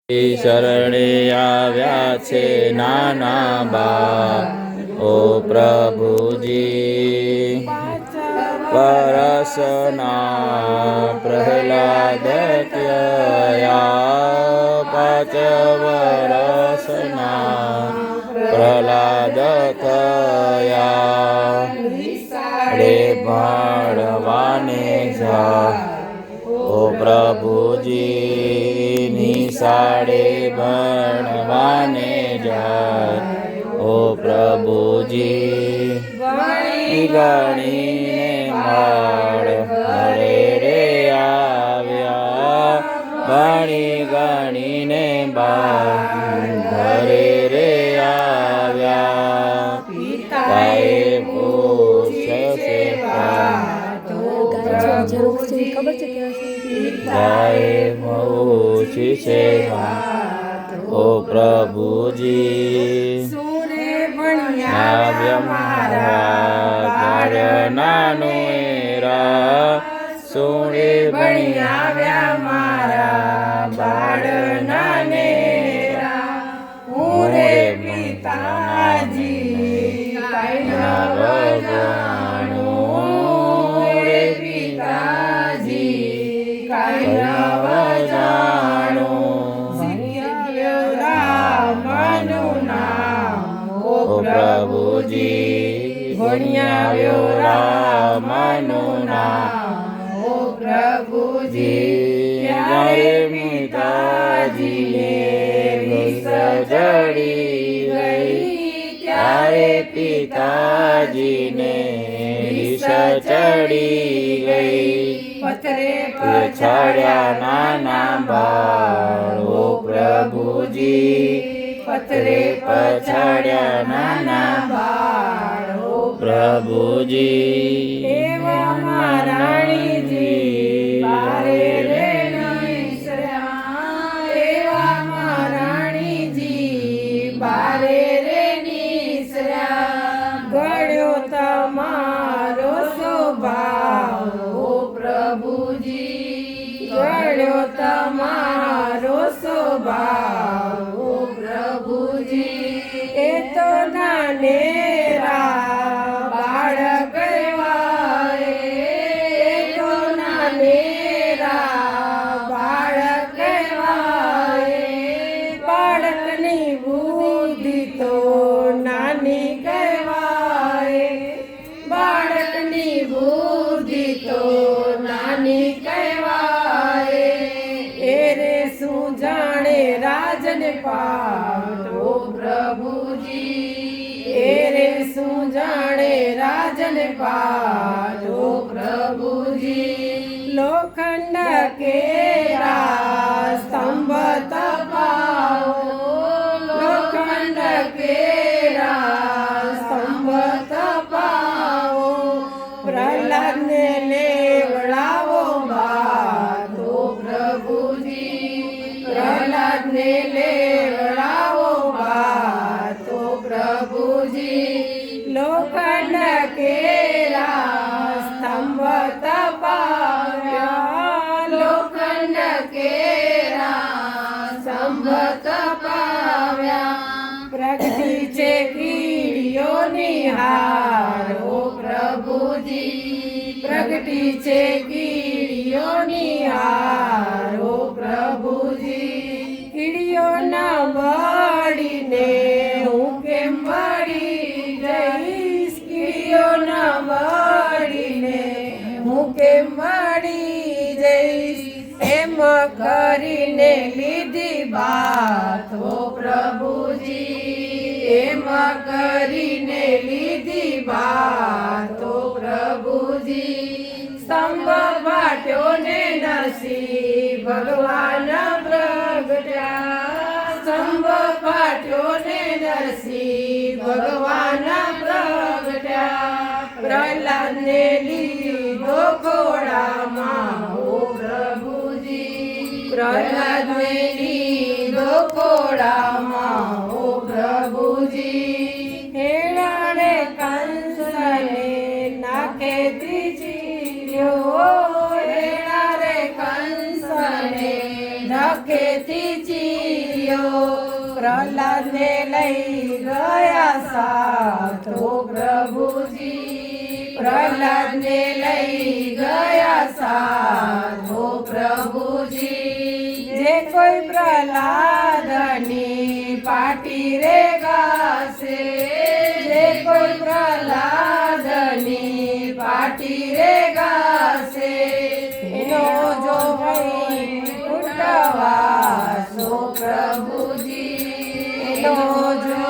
શરણે આવ્યા છે નાના બા ઓ પ્રભુજી પરસના પ્રહલાદ કયા 5 વરસના પ્રહલાદ કયા રે ભણવાને જા ઓ પ્રભુજી નિશાળે ભણવાને જાય ઓ પ્રભુજી ગણીને માળ હરે રે આવ્યા ભણી ગણીને બાળ ઘરે રે આવ્યા પિતાએ પૂછે છે પિતાએ પૂછી છે ઓ પ્રભુજી આવ્યા મારા નાનું એરા સોળે ભણી આવ્યા મારા બાળ નાનેરા હું રે પિતાજી જાણું રે પિતાજી પ્રભુજી ભણ્યાવ્યો રામનું નામ ઓ પ્રભુજી ત્યારે પિતાજીને વિષ ચડી ગઈ ત્યારે પિતાજીને વિષ ચડી ગઈ પથરે પછાડ્યા નાના બાળ ઓ પ્રભુજી પથરે પછાડ્યા નાના બાળો પ્રભુજી એવા રાણીજી બારે રે નિસર્યા એવા રાણીજી બારે રે નિસર્યા ગળ્યો તમારો સ્વભાવ ઓ પ્રભુજી ગળ્યો તમારો સ્વભાવ એ તો નાનેરા બાળક કહેવાય એ તો નાનેરા બાળક કહેવાય બાળકની બુદ્ધિ તો નાની કહેવાય બાળકની બુદ્ધિ તો નાની કહેવાય એ રે શું જાણે રાજને પાટો પ્રભુજી એ રે શું જાણે રાજન પાટો પ્રભુજી લોખંડ કેરા સ્તંભ તપાવો લોખંડ કેરા સ્તંભ તપાવો પ્રહલાદને લેવડાવો બાતો પ્રભુજી પ્રહલાદને લેવડાવો બાતો પ્રભુજી લોખંડ કેરા સ્તંભ તપાવ્યા લોખંડ કેરા સ્તંભ તપાવ્યા પ્રગટી છે કીડીઓની હાર ઓ પ્રભુજી પ્રગટી છે કીડીઓની હાર ઓ પ્રભુજી કીડીઓ ના વળીને હું કેમ વળી જઈશ કીડીઓ ના વળીને હું કેમ વળી જઈશ એમ કરીને લીધી બાત ઓ પ્રભુજી એમ કરીને લીધી બાત ઓ પ્રભુજી સ્તંભ વાટ્યો ને નરસિંહ ભગવાન પ્રગટ્યા સ્તંભ પાટ્યો ને નરસિંહ ભગવાન પ્રગટ્યા પ્રહલાદને લીધો ખોળામાં ઓ પ્રભુજી પ્રહલાદને લીધો ખોળામાં ઓ પ્રભુજી હેરાણે કંસને નાખે ત્રીજી હેરાણે કંસને નાખે ત્રીજી ગયો પ્રહલાદને લઈ ગયા સાથો પ્રભુજી પ્રહલાદને લઈ ગયા સાથો પ્રભુજી જે કોઈ પ્રહલાદની પાટી રે ગાશે જે કોઈ પ્રહલાદની પાટી રે ગાશે એનો જો ઉઠવાસો પ્રભુજી એનો જો